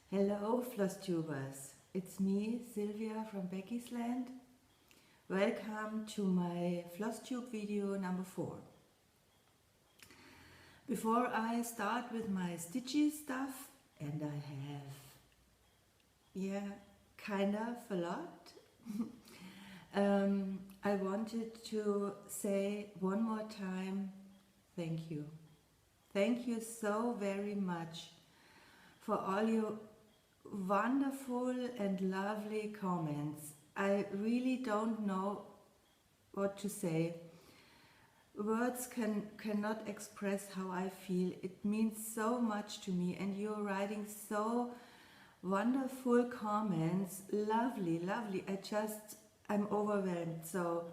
Hello Flosstubers, it's me, Sylvia from Becky's Land. Welcome to my Flosstube video number 4. Before I start with my stitchy stuff, and I have, kind of a lot, I wanted to say one more time, thank you. Thank you so very much for all your wonderful and lovely comments. I really don't know what to say. Words cannot express how I feel. It means so much to me, and you're writing so wonderful comments. Lovely, lovely. I'm overwhelmed. So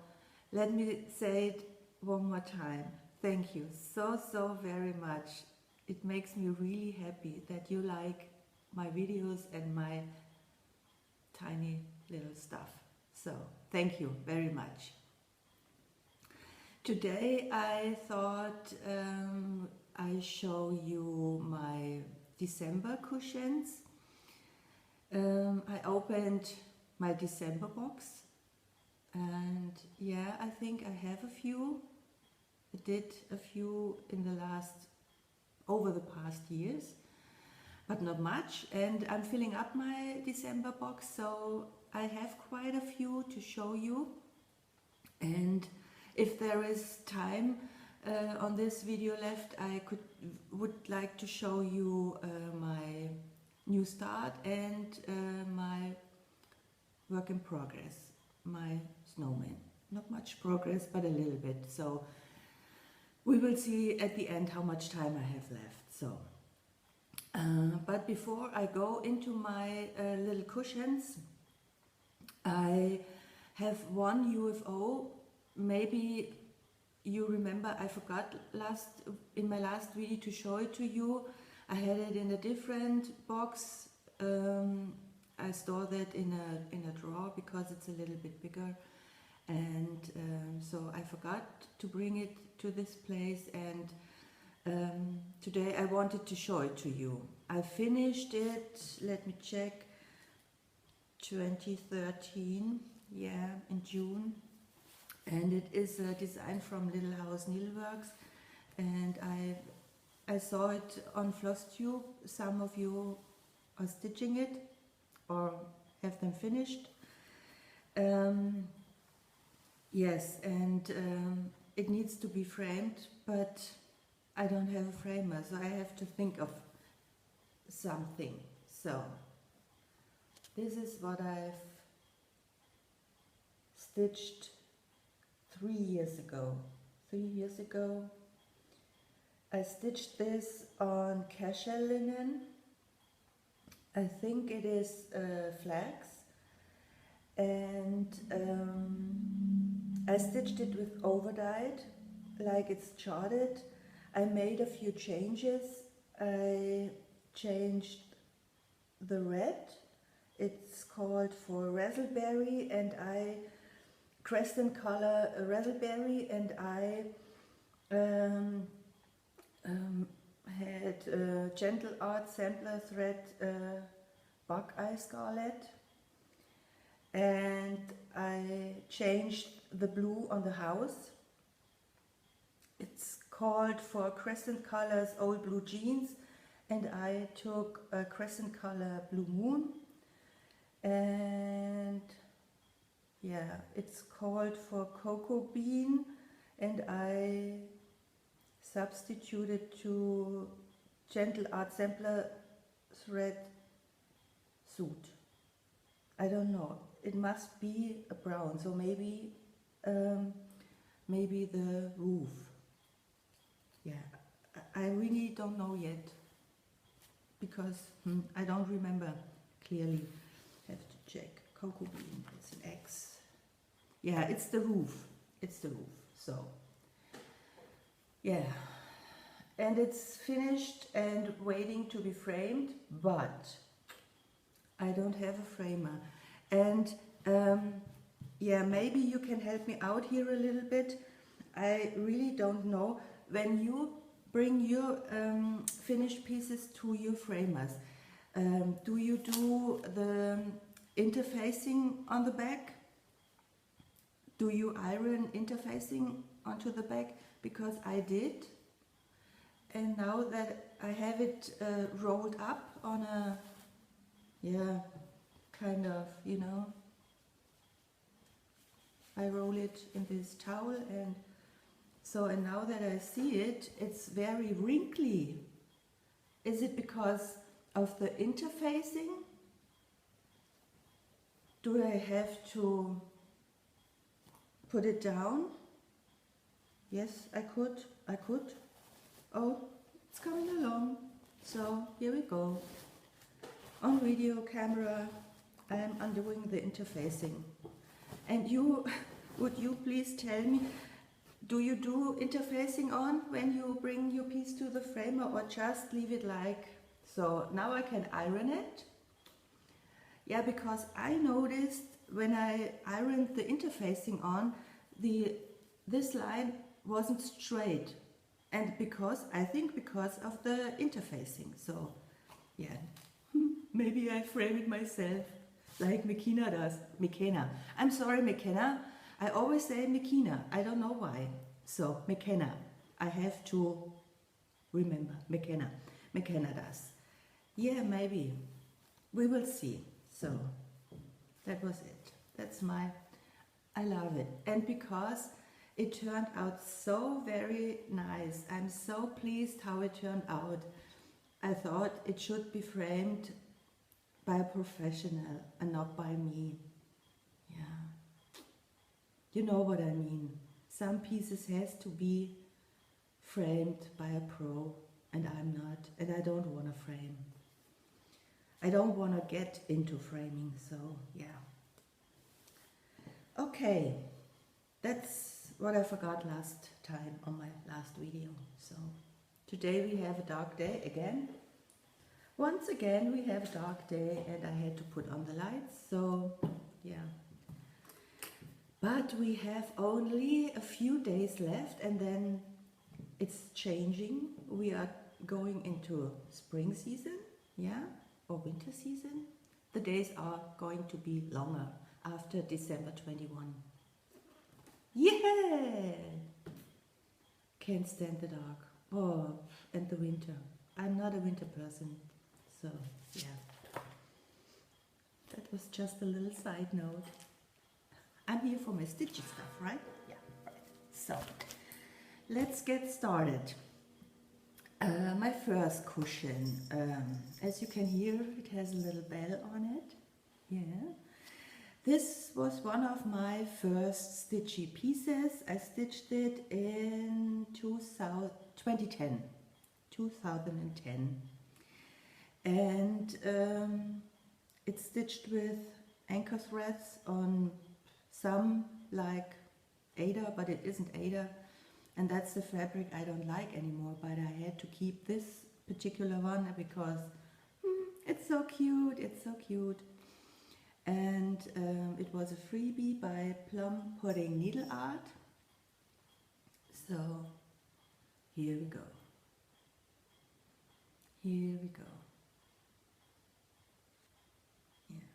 let me say it one more time. Thank you so very much. It makes me really happy that you like my videos and my tiny little stuff. So thank you very much. Today I thought I show you my December cushions. I opened my December box, and yeah, I think I have a few. I did a few in the over the past years, but not much, and I'm filling up my December box, so I have quite a few to show you. And if there is time on this video left, I would like to show you my new start and my work in progress, my snowman. Not much progress, but a little bit. So we will see at the end how much time I have left. So, but before I go into my little cushions, I have one UFO. Maybe you remember, I forgot in my last video to show it to you. I had it in a different box. I store that in a drawer because it's a little bit bigger, and so I forgot to bring it to this place, and today I wanted to show it to you. I finished it, let me check, 2013, yeah, in June, and it is a design from Little House Needleworks, and I saw it on Flosstube. Some of you are stitching it or have them finished. Yes, and it needs to be framed, but I don't have a framer, so I have to think of something. So this is what I've stitched 3 years ago. 3 years ago I stitched this on casual linen. I think it is flax, and I stitched it with overdyed, like it's charted. I made a few changes. I changed the red. It's called for raspberry, and I crescent color raspberry, and I had Gentle Art sampler thread Buckeye Scarlet, and I changed the blue on the house. It's called for Crescent Colors Old Blue Jeans, and I took a Crescent Color Blue Moon, and yeah, it's called for Cocoa Bean, and I substituted to Gentle Art sampler thread suit. I don't know, it must be a brown, so maybe maybe the roof. Yeah, I really don't know yet, because I don't remember clearly. Have to check. Cocoa bean, it's an X. Yeah, it's the roof. It's the roof. So yeah, and it's finished and waiting to be framed, but I don't have a framer. And yeah, maybe you can help me out here a little bit. I really don't know. When you bring your finished pieces to your framers, Do you do the interfacing on the back? Do you iron interfacing onto the back? Because I did, and now that I have it rolled up on a, yeah, kind of, you know, I roll it in this towel, and so, and now that I see it, it's very wrinkly. Is it because of the interfacing? Do I have to put it down? Yes, I could. Oh, it's coming along. So here we go. On video camera, I am undoing the interfacing. And you, would you please tell me, do you do interfacing on when you bring your piece to the framer, or just leave it like so? Now I can iron it. Yeah, because I noticed when I ironed the interfacing on, this line wasn't straight, and I think because of the interfacing. So yeah, maybe I frame it myself like McKenna does. McKenna. I'm sorry, McKenna. I always say McKenna. I don't know why. So McKenna. I have to remember. McKenna. McKenna does. Yeah, maybe. We will see. So that was it. That's my, I love it. And because it turned out so very nice, I'm so pleased how it turned out. I thought it should be framed by a professional and not by me. Yeah. You know what I mean. Some pieces has to be framed by a pro, and I'm not, and I don't want to frame. I don't want to get into framing, so yeah. Okay, that's what I forgot last time on my last video. So today we have a dark day again. Once again we have a dark day, and I had to put on the lights, so yeah. But we have only a few days left, and then it's changing. We are going into spring season, yeah, or winter season. The days are going to be longer after December 21. Yeah! Can't stand the dark. Oh, and the winter. I'm not a winter person, so yeah. That was just a little side note. I'm here for my stitchy stuff, right? Yeah, right. So, let's get started. My first cushion, as you can hear, it has a little bell on it. Yeah. This was one of my first stitchy pieces. I stitched it in 2010. And it's stitched with anchor threads on some like Ada, but it isn't Ada, and that's the fabric I don't like anymore, but I had to keep this particular one because it's so cute, it's so cute. And it was a freebie by Plum putting Needleart. So here we go. Here we go. Yeah,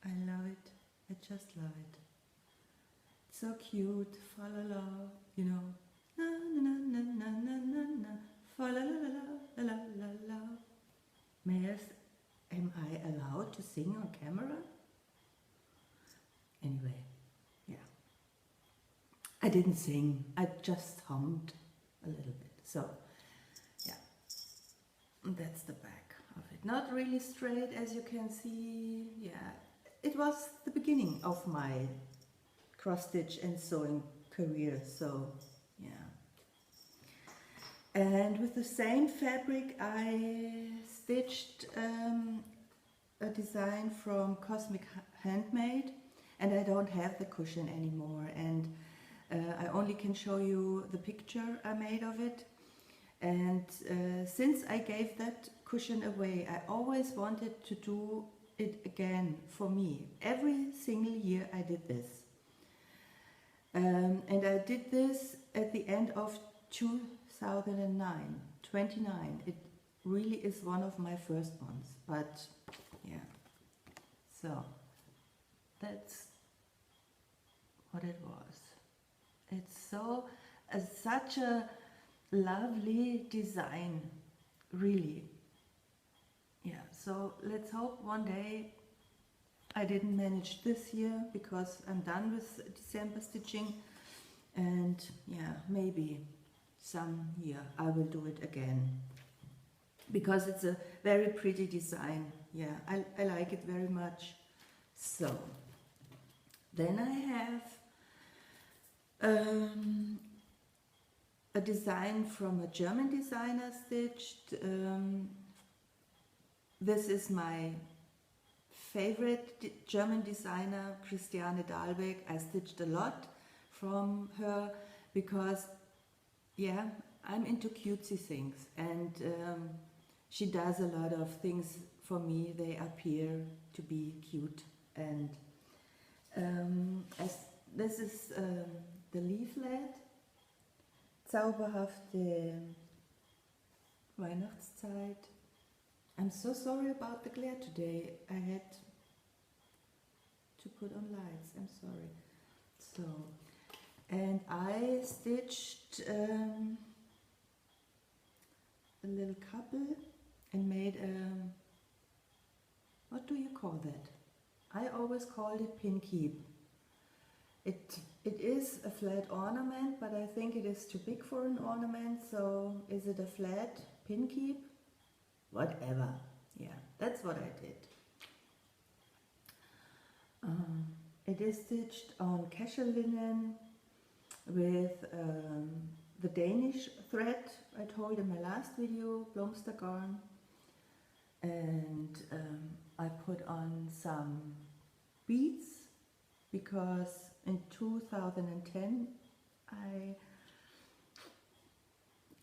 I love it. I just love it. It's so cute. FaLaLa, you know. Na na na na na na na. FaLaLa la la la la. Am I allowed to sing on camera? Anyway, yeah. I didn't sing. I just hummed a little bit. So, yeah. That's the back of it. Not really straight, as you can see. Yeah. It was the beginning of my cross-stitch and sewing career, so yeah. And with the same fabric I stitched a design from Cosmic Handmade, and I don't have the cushion anymore, and I only can show you the picture I made of it. And since I gave that cushion away, I always wanted to do it again for me. Every single year I did this. And I did this at the end of 2009, 29. really is one of my first ones, but yeah, so that's what it was. It's so such a lovely design, really. Yeah, so let's hope one day. I didn't manage this year because I'm done with December stitching, and yeah, maybe some year I will do it again, because it's a very pretty design. Yeah, I like it very much. So then I have a design from a German designer stitched. This is my favorite German designer, Christiane Dahlbeck. I stitched a lot from her because, yeah, I'm into cutesy things, and she does a lot of things for me. They appear to be cute, and as this is the leaflet, zauberhafte Weihnachtszeit. I'm so sorry about the glare today. I had to put on lights, I'm sorry. So, and I stitched a little couple and made a, what do you call that? I always called it pin keep. It is a flat ornament, but I think it is too big for an ornament, so is it a flat pin keep? Whatever, yeah, that's what I did. It is stitched on casual linen with the Danish thread I told in my last video, Blomster garn, and I put on some beads because in 2010 I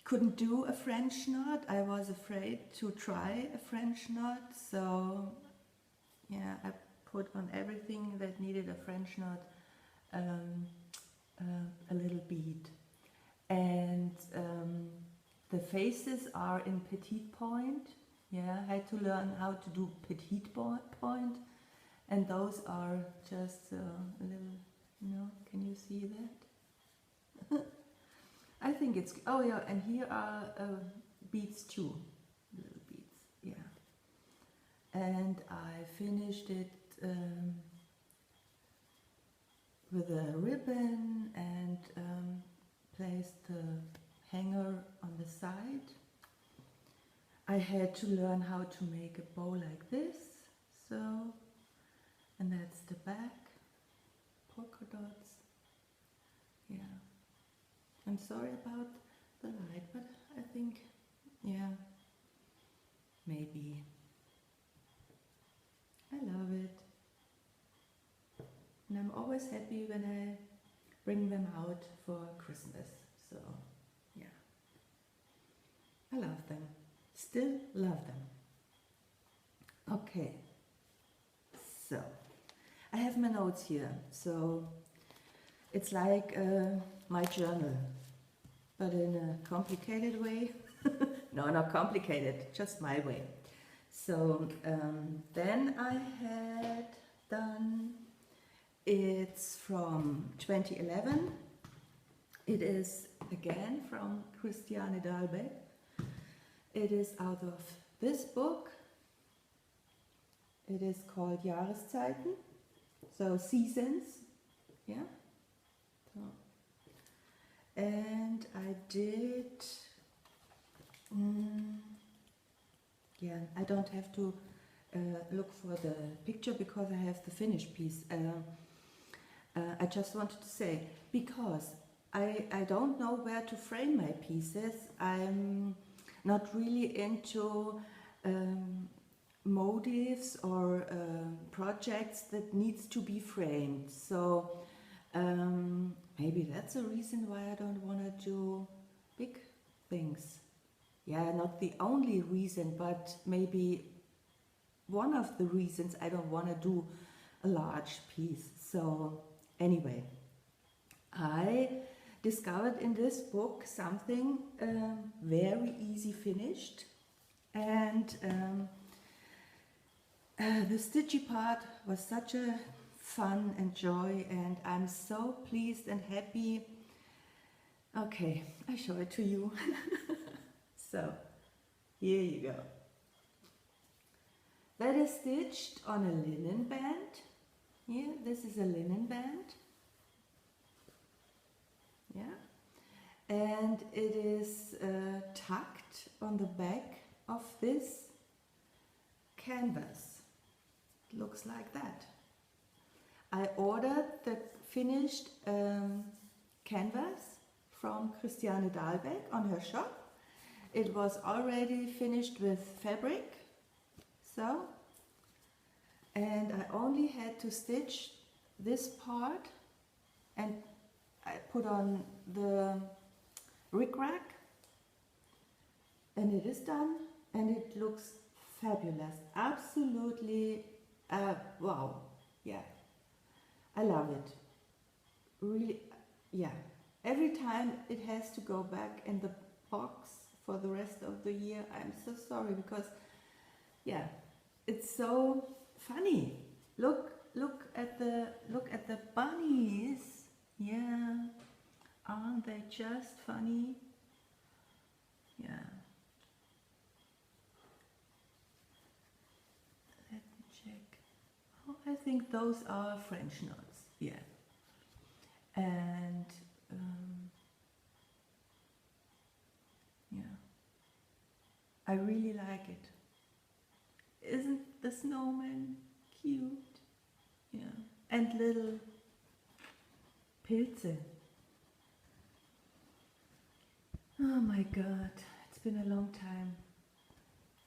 couldn't do a French knot. I was afraid to try a French knot, so yeah, I put on everything that needed a French knot a little bead. And the faces are in petite point. Yeah, I had to learn how to do petite point, and those are just a little, you know, can you see that? I think it's, oh yeah, and here are beads too, little beads, yeah. And I finished it with a ribbon and placed the hanger on the side. I had to learn how to make a bow like this, so, and that's the back, polka dots, yeah. I'm sorry about the light, but I think, yeah, maybe. I love it. And I'm always happy when I bring them out for Christmas. So, yeah. I love them. Still love them. Okay. So, I have my notes here. So, it's like my journal, but in a complicated way. No, not complicated, just my way. So then I had done, it's from 2011. It is again from Christiane Dahlbeck. It is out of this book. It is called Jahreszeiten, so seasons, yeah. So, and I did, yeah, I don't have to look for the picture because I have the finished piece. I just wanted to say, because I don't know where to frame my pieces. I'm not really into motifs or projects that needs to be framed. So maybe that's a reason why I don't want to do big things. Yeah, not the only reason, but maybe one of the reasons I don't want to do a large piece. So anyway, I discovered in this book something very easy finished, And the stitchy part was such a fun and joy, and I'm so pleased and happy. Okay, I show it to you. So, here you go. That is stitched on a linen band. Here, this is a linen band. Yeah. And it is tucked on the back of this canvas. It looks like that. I ordered the finished canvas from Christiane Dahlbeck on her shop. It was already finished with fabric, so, and I only had to stitch this part, and I put on the rickrack, and it is done, and it looks fabulous. Absolutely, wow, yeah, I love it. Really, yeah. Every time it has to go back in the box for the rest of the year, I'm so sorry, because, yeah, it's so funny. Look at the bunnies. Yeah, aren't they just funny? Yeah. Let me check. Oh, I think those are French knots. Yeah. And yeah, I really like it. Isn't the snowman cute? Yeah, and little Pilze. Oh my God, it's been a long time.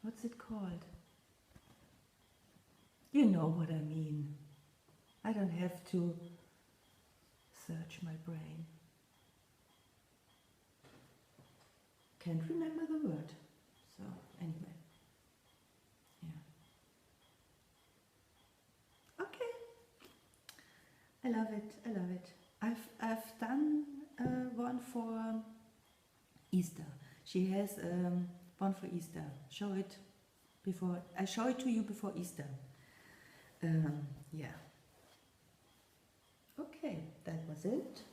What's it called? You know what I mean. I don't have to search my brain. Can't remember the word. So anyway, yeah. Okay. I love it. I love it. I've done one for Easter. She has one for Easter. Show it before. I show it to you before Easter. Yeah. Okay, that was it.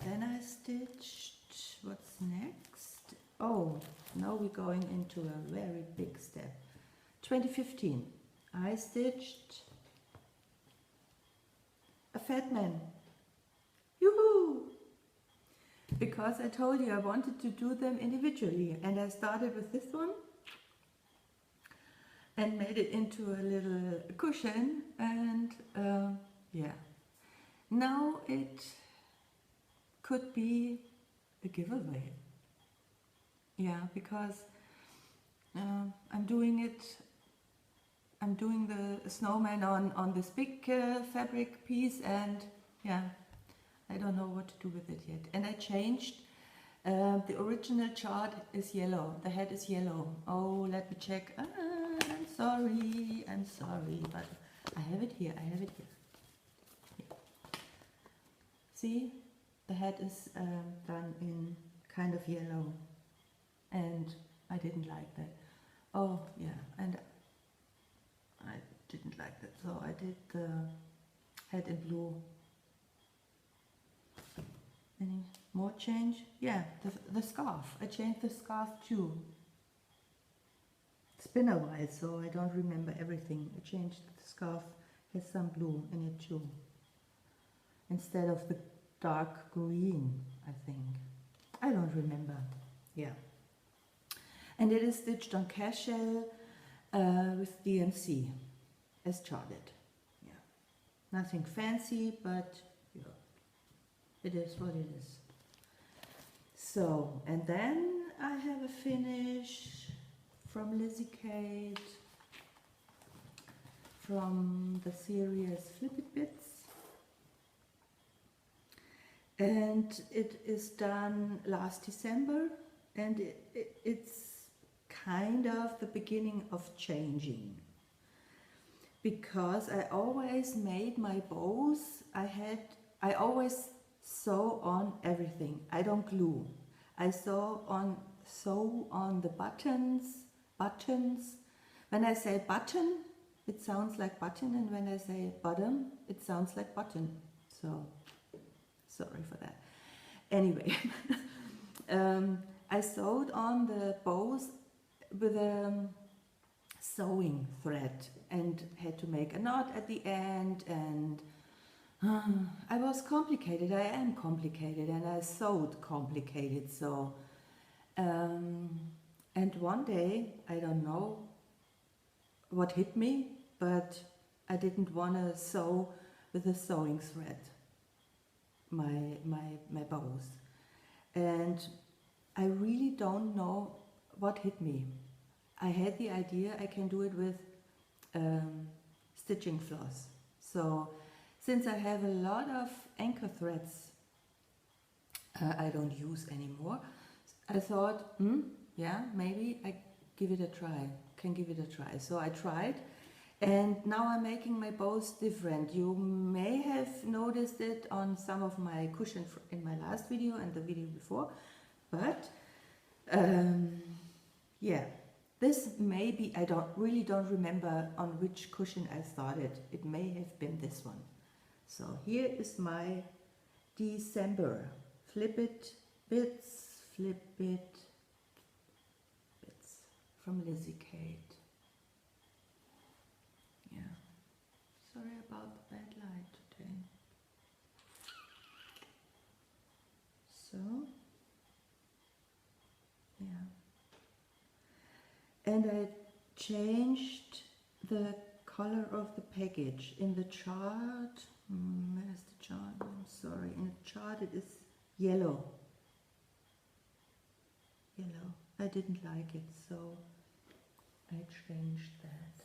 Then I stitched, what's next? Oh, now we're going into a very big step. 2015, I stitched a fat man. Yoo-hoo! Because I told you I wanted to do them individually, and I started with this one and made it into a little cushion, and yeah. Now it could be a giveaway. Yeah, because I'm doing the snowman on this big fabric piece, and yeah, I don't know what to do with it yet. And I changed, the original chart is yellow, the head is yellow. Oh, let me check. I'm sorry, but I have it here, Here. See, the head is done in kind of yellow, and I didn't like that. Oh yeah, and I didn't like that, so I did the head in blue. Any more change? Yeah, the scarf. I changed the scarf too. It's been a while, so I don't remember everything. I changed the scarf, has some blue in it too, instead of the dark green, I think. I don't remember. Yeah. And it is stitched on cashel with DMC as charted. Yeah. Nothing fancy, but yeah, it is what it is. So, and then I have a finish from Lizzie Kate from the series Flip It Bits. And it is done last December, and it's kind of the beginning of changing, because I always made my bows. I always sew on everything. I don't glue. I sew on the buttons. When I say button, it sounds like button, and when I say bottom, it sounds like button. So, sorry for that. Anyway, I sewed on the bows with a sewing thread and had to make a knot at the end, and I was complicated. I am complicated, and I sewed complicated. So, and one day, I don't know what hit me, but I didn't want to sew with a sewing thread my bows, and I really don't know what hit me. I had the idea I can do it with stitching floss. So since I have a lot of anchor threads I don't use anymore, I thought, yeah, maybe I give it a try, can give it a try. So I tried, and now I'm making my bows different. You may have noticed it on some of my cushions in my last video and the video before, but yeah, this may be, I really don't remember on which cushion I started. It may have been this one. So here is my December. Flip it bits from Lizzie Kate. Yeah, sorry about the bad light today. So, yeah. And I changed the color of the package. In the chart, where's the chart? I'm sorry. In the chart it is yellow. Yellow. I didn't like it, so I changed that.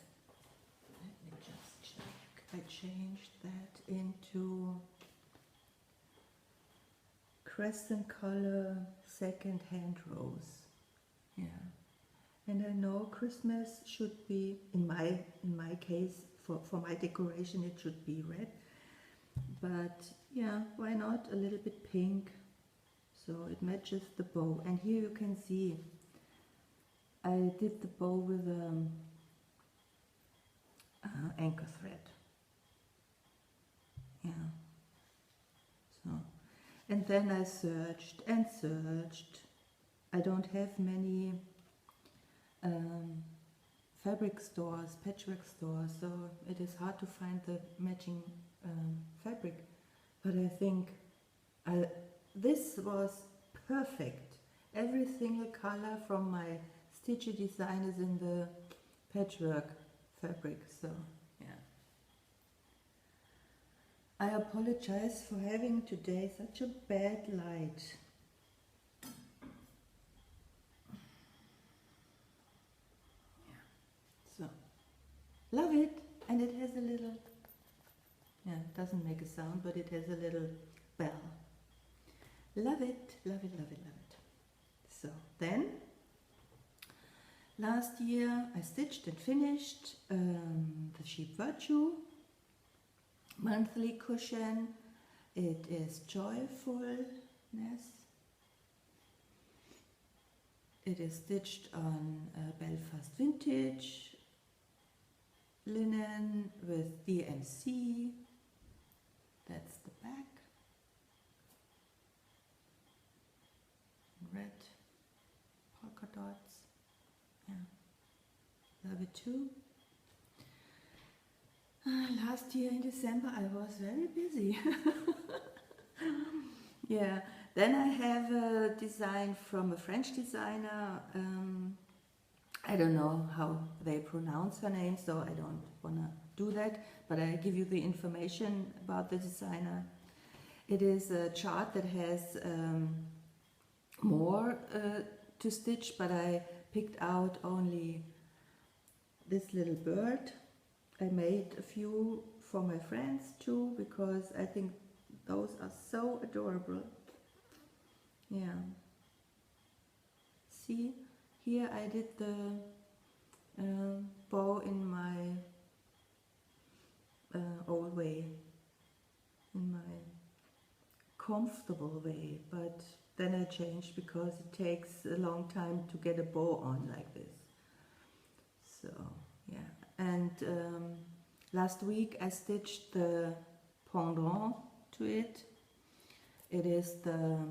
Let me just check. I changed that into crescent color second-hand rose. Yeah. And I know Christmas should be, in my case, for my decoration, it should be red. But yeah, why not a little bit pink? So it matches the bow. And here you can see, I did the bow with anchor thread. Yeah. So, and then I searched and searched. I don't have many fabric stores, patchwork stores, so it is hard to find the matching fabric, but I think this was perfect. Every single color from my stitchy design is in the patchwork fabric, so yeah. I apologize for having today such a bad light. Love it, and it has a little, yeah, it doesn't make a sound, but it has a little bell. Love it, love it, love it, love it. So then, last year I stitched and finished the Sheep Virtue monthly cushion. It is Joyfulness. It is stitched on Belfast Vintage linen with DMC. That's the back. Red polka dots. Yeah, love it too. Last year in December I was very busy. Yeah, then I have a design from a French designer. I don't know how they pronounce her name, so I don't want to do that, but I give you the information about the designer. It is a chart that has more to stitch, but I picked out only this little bird. I made a few for my friends too, because I think those are so adorable. Yeah. See? Here I did the bow in my old way, in my comfortable way, but then I changed because it takes a long time to get a bow on like this. So yeah, and last week I stitched the pendant to it. It is the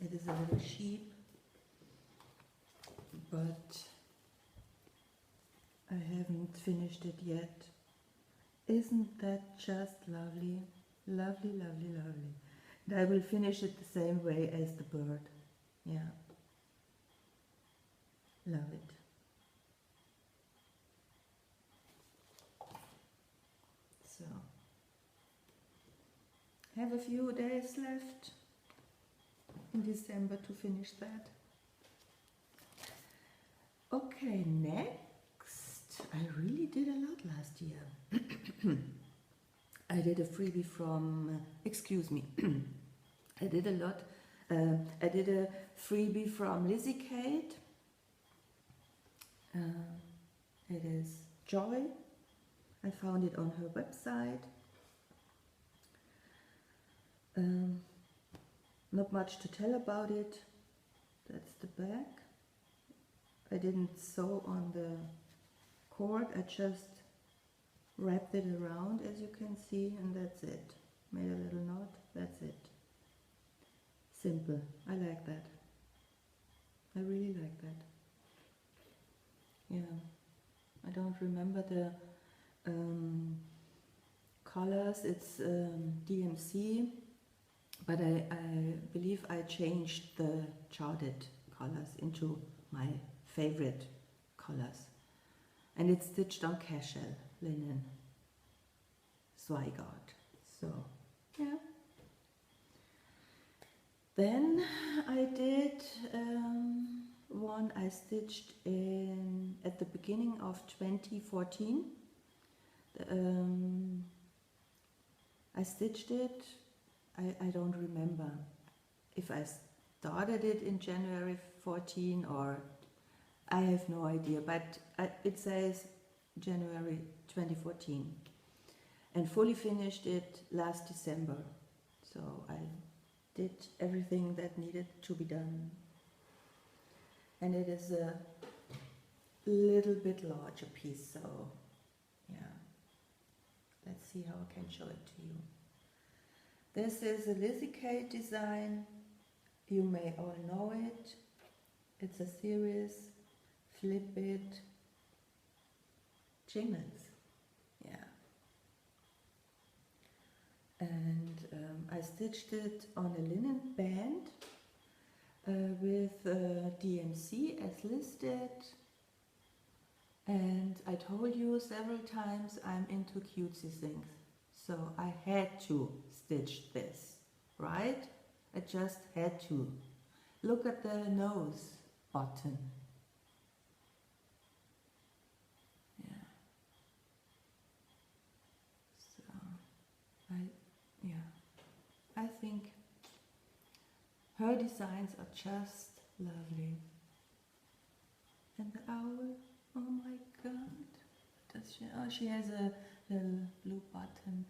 it is a little sheep, but I haven't finished it yet. Isn't that just lovely? Lovely, lovely, lovely. And I will finish it the same way as the bird. Yeah. Love it. So, have a few days left in December to finish that. Okay, next. I really did a lot last year. I did a freebie from, excuse me, I did a lot. I did a freebie from Lizzie Kate. It is Joy. I found it on her website. Not much to tell about it. That's the back. I didn't sew on the cord, I just wrapped it around, as you can see, and that's it. Made a little knot, that's it. Simple. I like that. I really like that. Yeah. I don't remember the colors. It's DMC, but I believe I changed the charted colors into my favorite colors. And it's stitched on cashel linen. Zweigart. So, yeah. Then I did one I stitched at the beginning of 2014. I stitched it, I don't remember if I started it in January 14 or I have no idea, but it says January 2014 and fully finished it last December. So I did everything that needed to be done. And it is a little bit larger piece, so yeah. Let's see how I can show it to you. This is a Lizzie Kate design. You may all know it. It's a series, flip it, jingles. Yeah. And I stitched it on a linen band with DMC as listed. And I told you several times I'm into cutesy things. So I had to stitch this, right? I just had to. Look at the nose button. Yeah. So, I think her designs are just lovely. And the owl, oh my god. Does she, oh, she has a little blue button.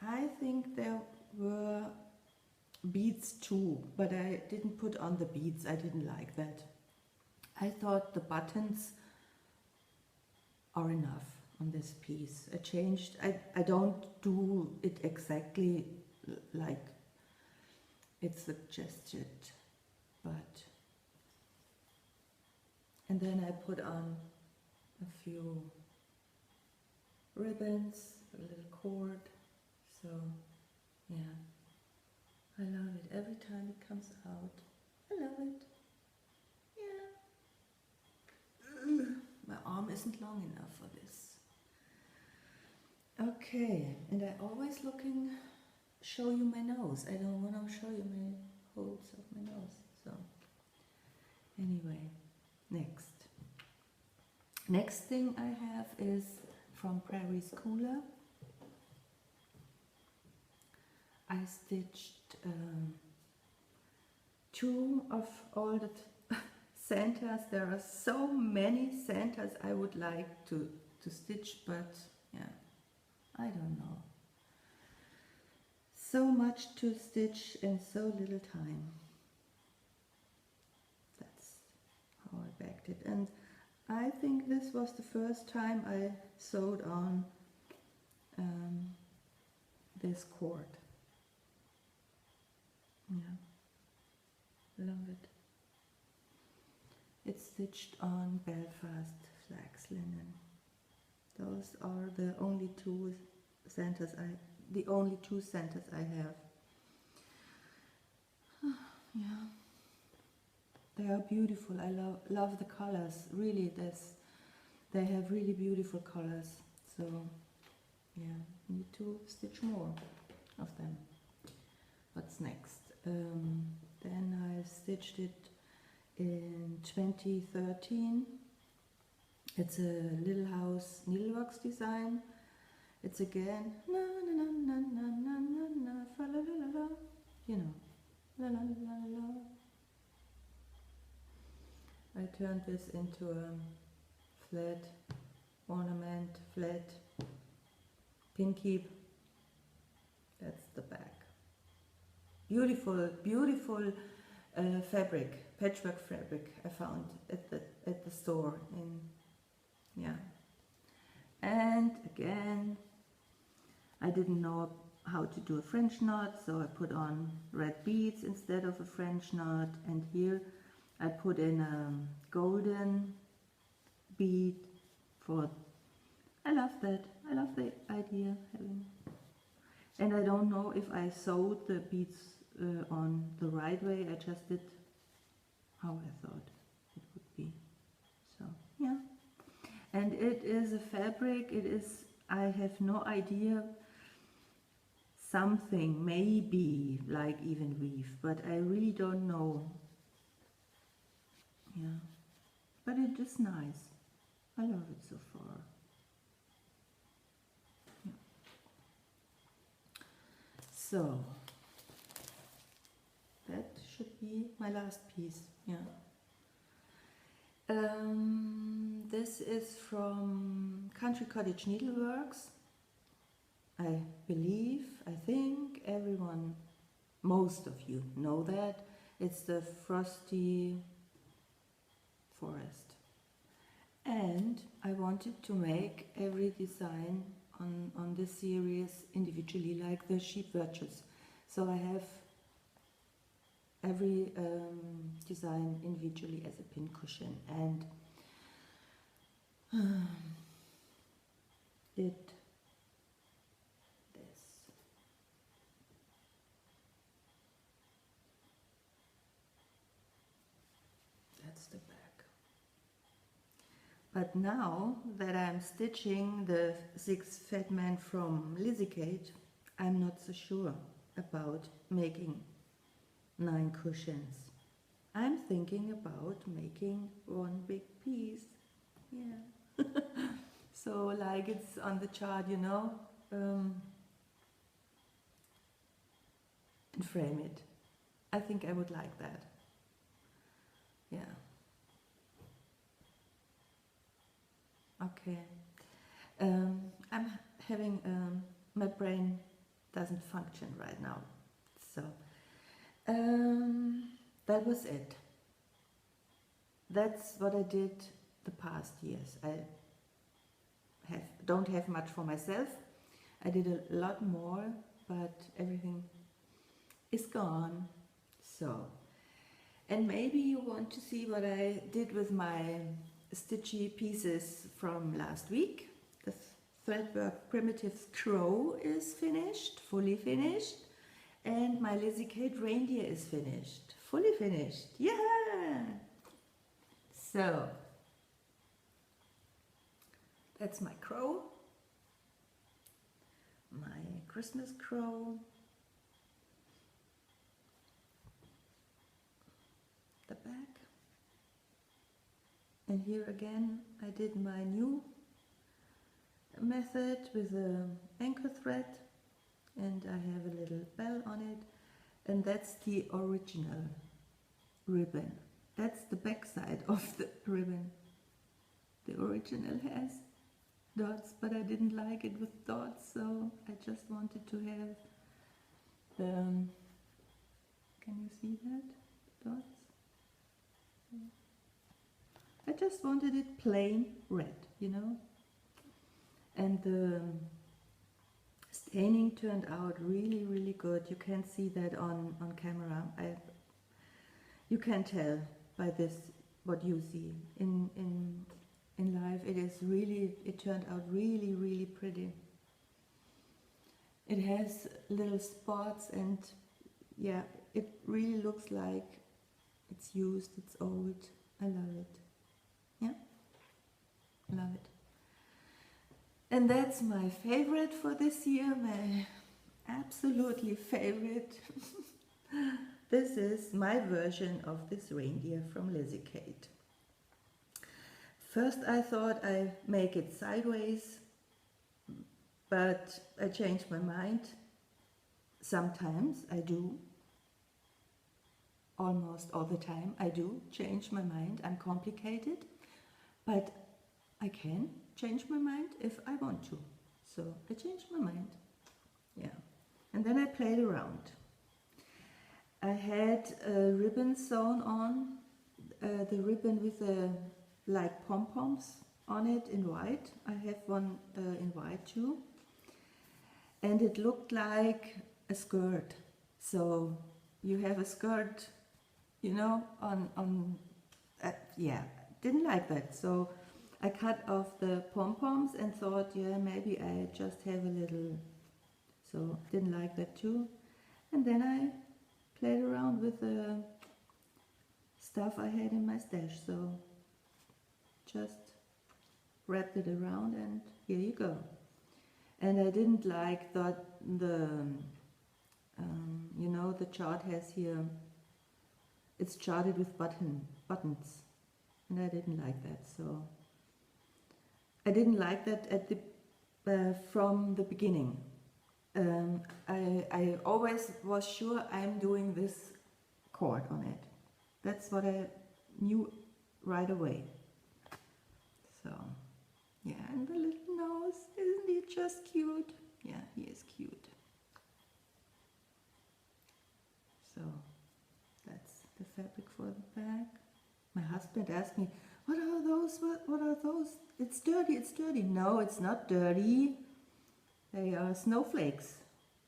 I think there were beads too, but I didn't put on the beads. I didn't like that. I thought the buttons are enough on this piece. I changed, I don't do it exactly like it's suggested, but, and then I put on a few ribbons, a little cord, so yeah, I love it. Every time it comes out, I love it. Yeah. My arm isn't long enough for this. Okay, and I always show you my nose. I don't want to show you my holes of my nose. So, anyway, next thing I have is from Prairie's Cooler. I stitched two of all the Santas. There are so many Santas I would like to stitch, but yeah, I don't know. so much to stitch in so little time. That's how I backed it. And I think this was the first time I sewed on this cord. Yeah, love it. It's stitched on Belfast flax linen. Those are the only two centers I have. Yeah, they are beautiful. I love the colors. Really, they have really beautiful colors. So yeah, need to stitch more of them. What's next? Then I stitched it in 2013. It's a Little House Needleworks design. It's again na na na na na na na na FaLaLa, you know, la la la la. I turned this into a flat ornament, flat pin keep. That's the back. Beautiful, beautiful fabric, patchwork fabric I found at the store in, yeah. And again, I didn't know how to do a French knot, so I put on red beads instead of a French knot, and here I put in a golden bead for, I love that, I love the idea having, and I don't know if I sewed the beads on the right way. I just did how I thought it would be. So yeah, and it is a fabric, it is, I have no idea, something maybe like even weave, but I really don't know. Yeah, but it is nice. I love it so far. Yeah. So that should be my last piece. Yeah. This is from Country Cottage Needleworks. I believe, I think everyone, most of you know that. It's the Frosty Forest. And I wanted to make every design on this series individually, like the sheep virtues. So I have every design individually as a pincushion, and did this. That's the back. But now that I'm stitching the 6 Fat Men from Lizzie Kate, I'm not so sure about making 9 cushions. I'm thinking about making one big piece. Yeah. So like it's on the chart, you know, and frame it. I think I would like that. Yeah. Okay. I'm having, my brain doesn't function right now. So that was it. That's what I did the past years. I don't have much for myself. I did a lot more, but everything is gone. So, and maybe you want to see what I did with my stitchy pieces from last week. The Threadwork Primitives Crow is finished, fully finished, and my Lizzie Kate reindeer is finished, fully finished. Yeah! So that's my crow, my Christmas crow, the back, and here again I did my new method with an anchor thread, and I have a little bell on it, and that's the original ribbon. That's the back side of the ribbon. The original has dots, but I didn't like it with dots, so I just wanted to have can you see that? Dots? I just wanted it plain red, you know? And the staining turned out really, really good. You can see that on camera. You can tell by this what you see. In live, it turned out really, really pretty. It has little spots and yeah, it really looks like it's used, it's old. I love it. Yeah, love it. And that's my favorite for this year, my absolutely favorite. This is my version of this reindeer from Lizzie Kate. First I thought I make it sideways, but I changed my mind. Sometimes I do. Almost all the time I do change my mind. I'm complicated, but I can change my mind if I want to. So I changed my mind. Yeah. And then I played around. I had a ribbon sewn on, the ribbon with like pom-poms on it in white. I have one in white too. And it looked like a skirt. So you have a skirt, you know, yeah, didn't like that. So I cut off the pom-poms and thought, yeah, maybe I just have a little, so didn't like that too. And then I played around with the stuff I had in my stash, so just wrapped it around and here you go. And I didn't like that you know, the chart has here, it's charted with buttons, and I didn't like that, so I didn't like that at the from the beginning. I always was sure I'm doing this cord on it. That's what I knew right away. So, yeah, and the little nose, isn't he just cute? Yeah, he is cute. So, that's the fabric for the bag. My husband asked me, what are those? What are those? It's dirty, it's dirty. No, it's not dirty. They are snowflakes.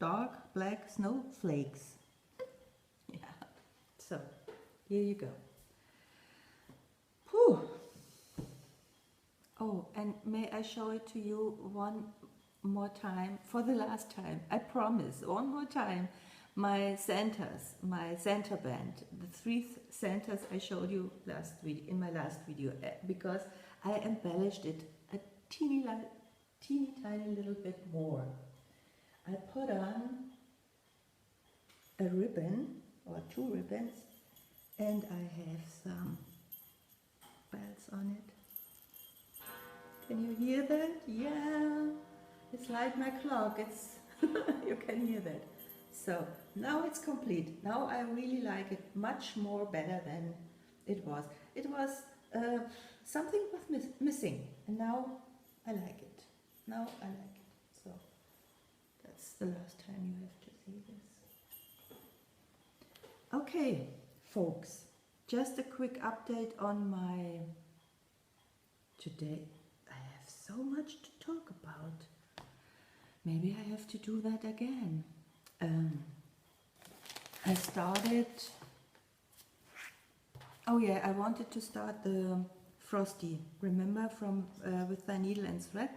Dark black snowflakes. Yeah. So, here you go. Whew. Oh, and may I show it to you one more time? For the last time. I promise. One more time. My Santas, my Santa band, the 3 Santas I showed you in my last video, because I embellished it a teeny tiny little bit more. I put on a ribbon or 2 ribbons, and I have some bells on it. Can you hear that? Yeah, it's like my clock. It's you can hear that. So now it's complete. Now I really like it much more better than it was. It was something was missing, and now I like it. Now I like it. So that's the last time you have to see this. Okay, folks, just a quick update on my today. I have so much to talk about. Maybe I have to do that again. I started, oh yeah, I wanted to start the Frosty, remember, from with the needle and thread,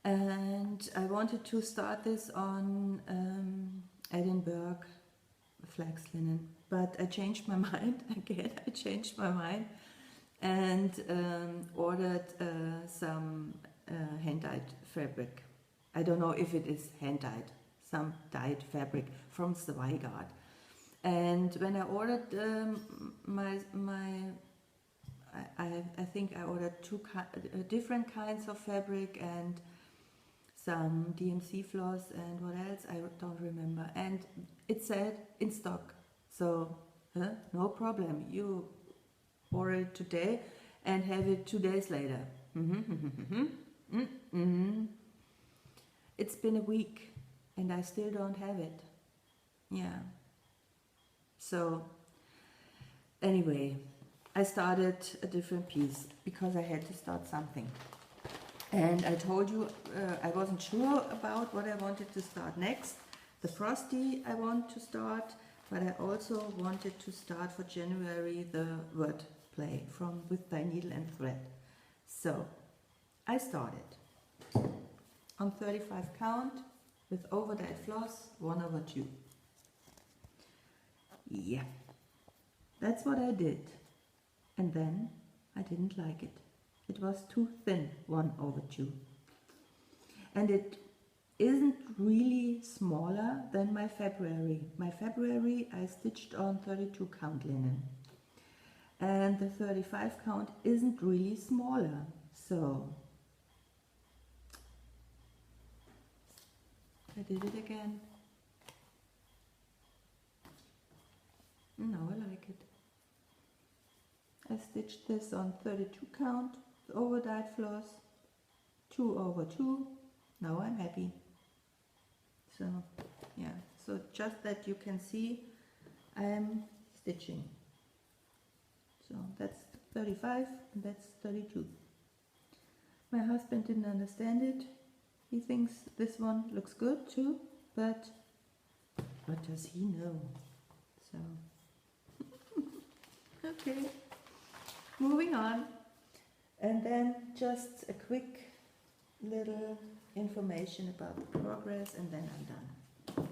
and I wanted to start this on Edinburgh flax linen, but I changed my mind again. I changed my mind and ordered some hand-dyed fabric. I don't know if it is hand-dyed, some dyed fabric from Zweigart. And when I ordered I think I ordered 2 different kinds of fabric and some DMC floss and what else, I don't remember. And it said in stock, so no problem, you order it today and have it 2 days later. It's been a week and I still don't have it. yeah. So anyway, I started a different piece because I had to start something. And I told you I wasn't sure about what I wanted to start next. The Frosty I want to start, but I also wanted to start for January the word play from With Thy Needle and Thread. So I started on 35 count with overdyed floss 1/2. Yeah, that's what I did. And then I didn't like it. It was too thin, 1/2. And it isn't really smaller than my February. My February I stitched on 32 count linen. And the 35 count isn't really smaller. So I did it again. Now I like it. I stitched this on 32 count, overdyed floss, 2/2. Now I'm happy. So yeah, so just that you can see I'm stitching. So that's 35 and that's 32. My husband didn't understand it. He thinks this one looks good too, but what does he know? So okay, moving on. And then just a quick little information about the progress, and then I'm done.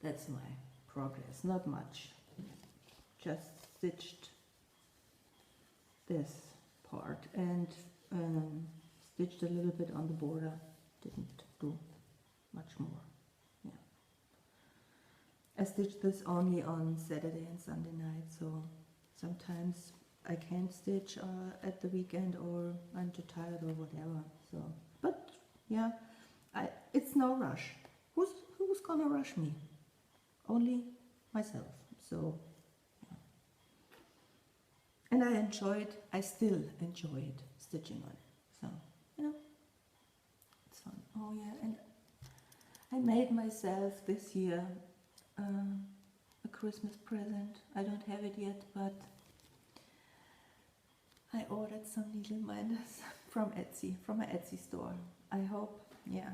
That's my progress, not much. Just stitched this part and stitched a little bit on the border. Didn't do much more. Yeah. I stitched this only on Saturday and Sunday night, so sometimes I can't stitch at the weekend, or I'm too tired or whatever. So, but yeah, it's no rush. Who's gonna rush me? Only myself. So, yeah. And I still enjoyed stitching on it. So, you know, it's fun. Oh yeah, and I made myself this year a Christmas present. I don't have it yet, but I ordered some needle minders from Etsy, from my Etsy store. I hope, yeah,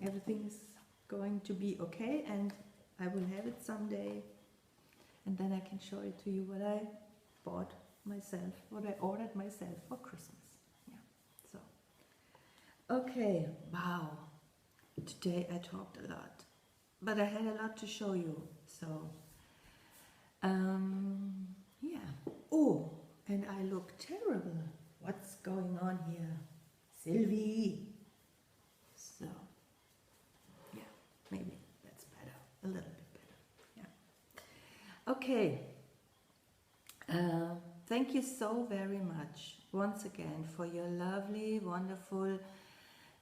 everything is going to be okay, and I will have it someday, and then I can show it to you what I bought myself, what I ordered myself for Christmas. Yeah, so, okay, wow, today I talked a lot, but I had a lot to show you, so, yeah, oh, and I look terrible. What's going on here? Sylvie! So, yeah, maybe that's better, a little bit better, yeah. Okay, thank you so very much once again for your lovely, wonderful,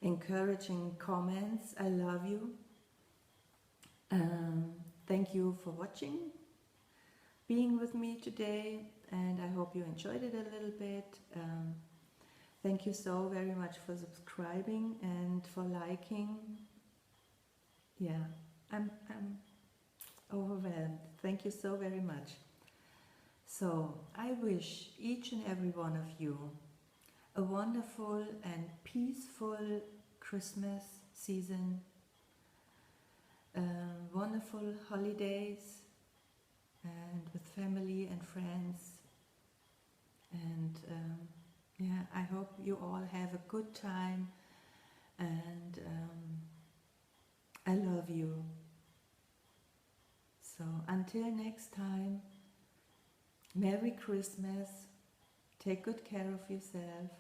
encouraging comments. I love you. Thank you for watching, being with me today, and I hope you enjoyed it a little bit. Thank you so very much for subscribing and for liking. Yeah, I'm overwhelmed. Thank you so very much. So I wish each and every one of you a wonderful and peaceful Christmas season, wonderful holidays, and with family and friends, and yeah, I hope you all have a good time, and I love you. So until next time, Merry Christmas, take good care of yourself,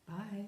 bye.